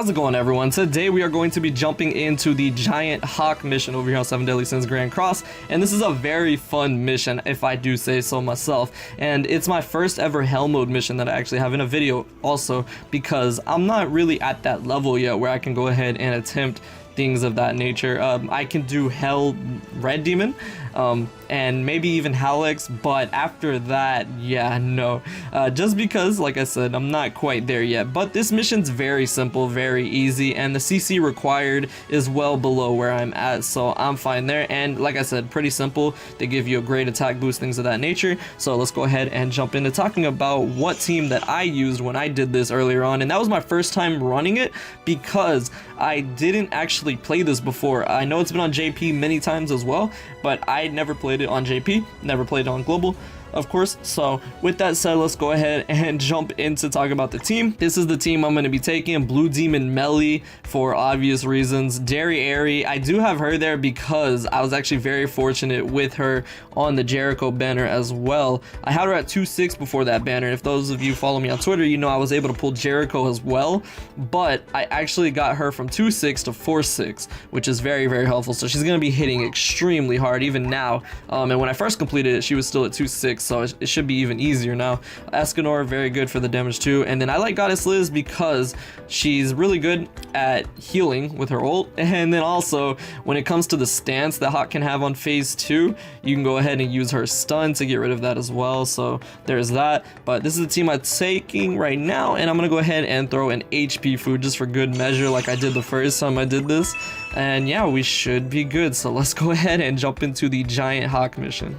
How's it going, everyone? Today we are going to be jumping into the Giant Hawk mission over here on 7 Deadly Sins Grand Cross, and this is a very fun mission, if I do say so myself, and it's my first ever Hell mode mission that I actually have in a video also, because I'm not really at that level yet where I can go ahead and attempt things of that nature. I can do Hell Red Demon, and maybe even Halex, but after that, yeah, no. Just because, like I said, I'm not quite there yet. But this mission's very simple, very easy, and the CC required is well below where I'm at, so I'm fine there. And like I said, pretty simple. They give you a great attack boost, things of that nature. So let's go ahead and jump into talking about what team that I used when I did this earlier on. And that was my first time running it because I didn't actually play this before. I know it's been on JP many times as well, but I never played it on JP, never played it on Global, of course. So with that said, let's go ahead and jump into talking about the team. This is the team I'm going to be taking. Blue Demon Melly for obvious reasons. Derry Airy, I do have her there because I was actually very fortunate with her on the Jericho banner as well. I had her at 2-6 before that banner. If those of you follow me on Twitter, you know I was able to pull Jericho as well, but I actually got her from 2-6 to 4-6, which is very, very helpful. So she's going to be hitting extremely hard even now. And when I first completed it, she was still at 2-6. So it should be even easier now. Escanor, very good for the damage too. And then I like Goddess Liz because she's really good at healing with her ult. And then also, when it comes to the stance that Hawk can have on phase 2, you can go ahead and use her stun to get rid of that as well. So there's that. But this is the team I'm taking right now. And I'm going to go ahead and throw an HP food just for good measure like I did the first time I did this. And yeah, we should be good. So let's go ahead and jump into the Giant Hawk mission.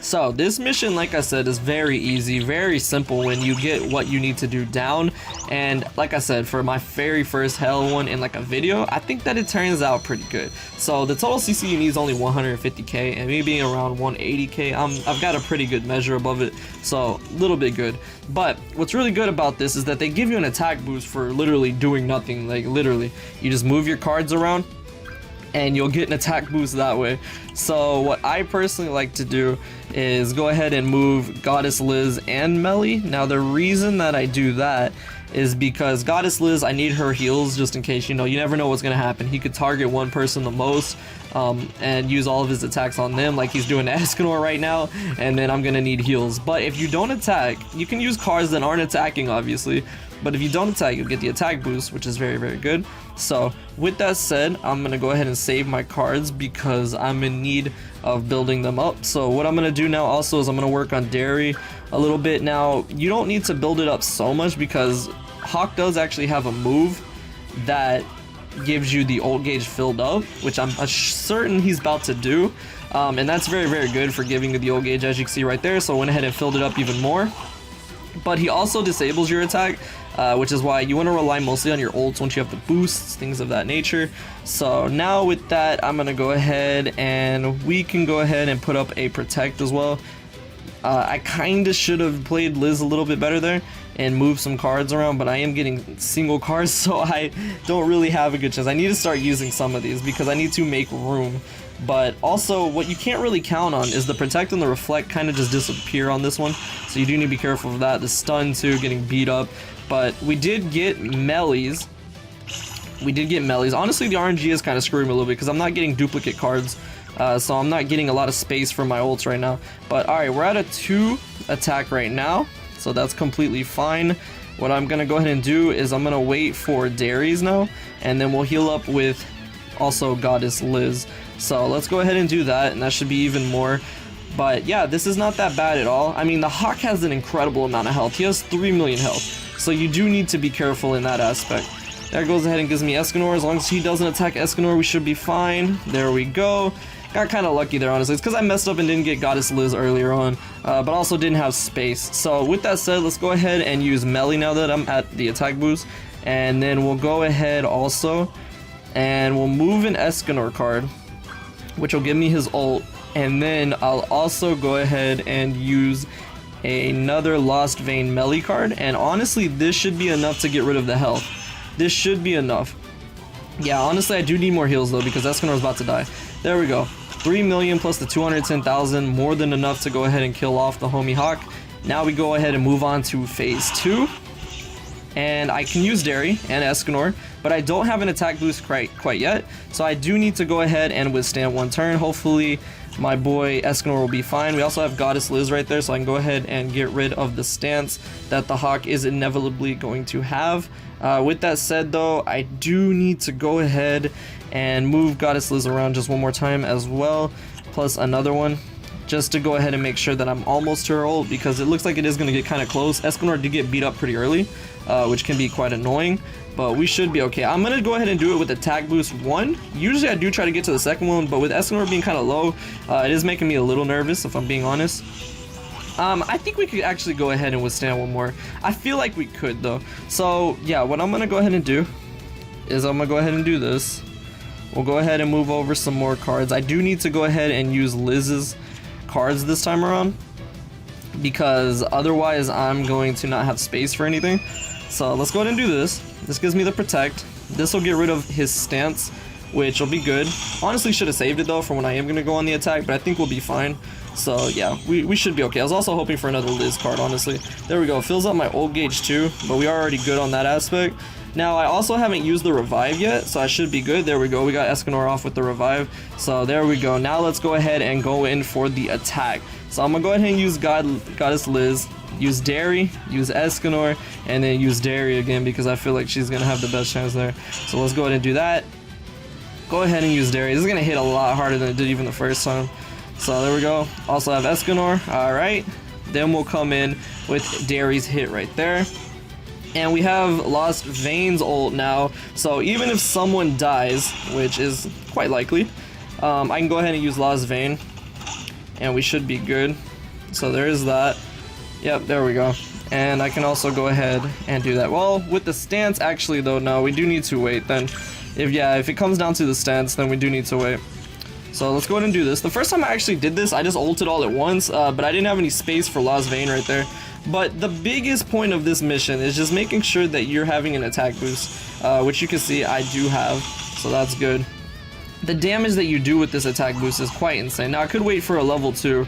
So this mission, like I said, is very easy, very simple when you get what you need to do down. And like I said, for my very first Hell one in like a video, I think that it turns out pretty good. So the total CC you need is only 150k, and me being around 180k, I've got a pretty good measure above it, so a little bit good. But what's really good about this is that they give you an attack boost for literally doing nothing. Like literally, you just move your cards around and you'll get an attack boost that way. So what I personally like to do is go ahead and move Goddess Liz and Melly. Now the reason that I do that is because Goddess Liz, I need her heals just in case, you know, you never know what's gonna happen. He could target one person the most and use all of his attacks on them like he's doing to Escanor right now, and then I'm gonna need heals. But if you don't attack, you can use cards that aren't attacking obviously, but if you don't attack, you'll get the attack boost, which is very, very good. So with that said, I'm gonna go ahead and save my cards because I'm in need of building them up. So what I'm gonna do now also is I'm gonna work on Derry a little bit. Now you don't need to build it up so much because Hawk does actually have a move that gives you the ult gauge filled up, which I'm certain he's about to do, and that's very, very good for giving you the ult gauge, as you can see right there. So I went ahead and filled it up even more. But he also disables your attack, which is why you want to rely mostly on your ults once you have the boosts, things of that nature. So now with that, I'm going to go ahead and we can go ahead and put up a protect as well. I kind of should have played Liz a little bit better there and moved some cards around, but I am getting single cards, so I don't really have a good chance. I need to start using some of these because I need to make room. But also, what you can't really count on is the protect and the reflect kind of just disappear on this one, so you do need to be careful of that. The stun too, getting beat up. But we did get Mellies. Honestly, the RNG is kind of screwing me a little bit because I'm not getting duplicate cards, so I'm not getting a lot of space for my ults right now. But alright, we're at a 2 attack right now, so that's completely fine. What I'm gonna go ahead and do is I'm gonna wait for Darius now, and then we'll heal up with also Goddess Liz. So let's go ahead and do that, and that should be even more. But yeah, this is not that bad at all. I mean, the Hawk has an incredible amount of health. He has 3 million health, so you do need to be careful in that aspect. There goes ahead and gives me Escanor. As long as he doesn't attack Escanor, we should be fine. There we go. Got kind of lucky there, honestly. It's because I messed up and didn't get Goddess Liz earlier on, but also didn't have space. So with that said, let's go ahead and use Melly now that I'm at the attack boost. And then we'll go ahead also and we'll move an Escanor card, which will give me his ult. And then I'll also go ahead and use another Lost Vein Melly card. And honestly, this should be enough to get rid of the health. This should be enough. Yeah, honestly, I do need more heals though because Escanor's about to die. There we go. 3 million plus the 210,000, more than enough to go ahead and kill off the homie Hawk. Now we go ahead and move on to phase 2. and I can use Dairy and Escanor, but I don't have an attack boost quite yet, so I do need to go ahead and withstand one turn. Hopefully my boy Escanor will be fine. We also have Goddess Liz right there, so I can go ahead and get rid of the stance that the Hawk is inevitably going to have. With that said though, I do need to go ahead and move Goddess Liz around just one more time as well, plus another one, just to go ahead and make sure that I'm almost to her ult, because it looks like it is going to get kind of close. Escanor did get beat up pretty early, which can be quite annoying, but we should be okay. I'm going to go ahead and do it with attack boost 1. Usually I do try to get to the second one, but with Escanor being kind of low, it is making me a little nervous, if I'm being honest. I think we could actually go ahead and withstand one more. I feel like we could though. So yeah, what I'm going to go ahead and do is I'm going to go ahead and do this. We'll go ahead and move over some more cards. I do need to go ahead and use Liz's cards this time around, because otherwise I'm going to not have space for anything. So let's go ahead and do this. This gives me the protect. This will get rid of his stance, which will be good. Honestly, should have saved it though for when I am going to go on the attack, but I think we'll be fine. So yeah, we should be okay. I was also hoping for another Liz card, honestly. There we go. Fills up my ult gauge too, but we are already good on that aspect. Now, I also haven't used the revive yet, so I should be good. There we go. We got Escanor off with the revive. So there we go. Now let's go ahead and go in for the attack. So I'm going to go ahead and use Goddess Liz, use Dairy, use Escanor, and then use Dairy again, because I feel like she's going to have the best chance there. So let's go ahead and do that. Go ahead and use Dairy. This is going to hit a lot harder than it did even the first time. So there we go. Also have Escanor. Alright. Then we'll come in with Dairy's hit right there. And we have Lost Vein's ult now, so even if someone dies, which is quite likely, I can go ahead and use Lost Vein, and we should be good. So there is that. Yep, there we go. And I can also go ahead and do that. Well, with the stance, actually though, no, we do need to wait then. If it comes down to the stance, then we do need to wait. So let's go ahead and do this. The first time I actually did this, I just ulted all at once, but I didn't have any space for Lost Vein right there. But the biggest point of this mission is just making sure that you're having an attack boost, which you can see I do have, so that's good. The damage that you do with this attack boost is quite insane. Now I could wait for a level 2,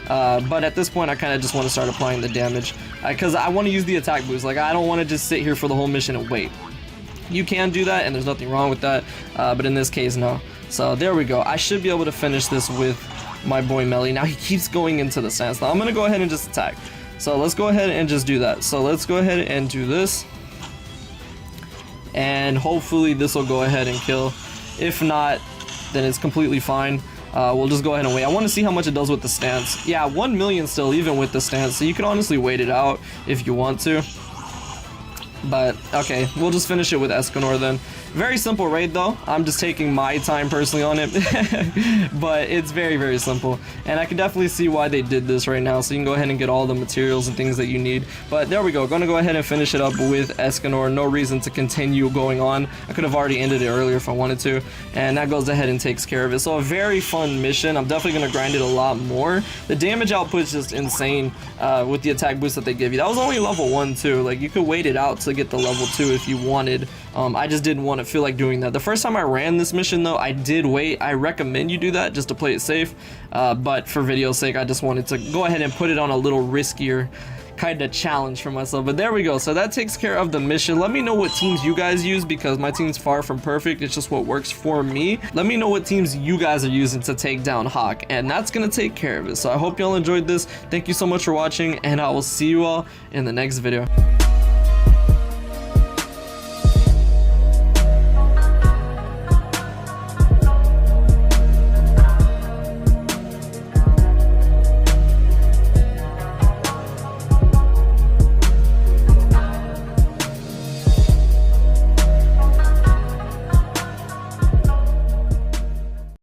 but at this point I kind of just want to start applying the damage, because I want to use the attack boost. Like, I don't want to just sit here for the whole mission and wait. You can do that, and there's nothing wrong with that, but in this case, no. So there we go. I should be able to finish this with my boy Melly. Now he keeps going into the stance. Now I'm going to go ahead and just attack. So let's go ahead and just do that. So let's go ahead and do this. And hopefully this will go ahead and kill. If not, then it's completely fine. We'll just go ahead and wait. I want to see how much it does with the stance. Yeah, 1 million still, even with the stance. So you can honestly wait it out if you want to. But okay, we'll just finish it with Escanor then. Very simple raid though. I'm just taking my time personally on it. But it's very, very simple. And I can definitely see why they did this right now. So you can go ahead and get all the materials and things that you need. But there we go. Gonna go ahead and finish it up with Escanor. No reason to continue going on. I could have already ended it earlier if I wanted to. And that goes ahead and takes care of it. So a very fun mission. I'm definitely gonna grind it a lot more. The damage output is just insane with the attack boost that they give you. That was only level 1 too. Like, you could wait it out to get the level 2 if you wanted. I just didn't want to feel like doing that. The first time I ran this mission though, I did wait. I recommend you do that just to play it safe, but for video's sake I just wanted to go ahead and put it on a little riskier kind of challenge for myself. But there we go. So that takes care of the mission. Let me know what teams you guys use, because my team's far from perfect. It's just what works for me. Let me know what teams you guys are using to take down Hawk, and that's gonna take care of it. So I hope y'all enjoyed this. Thank you so much for watching, and I will see you all in the next video.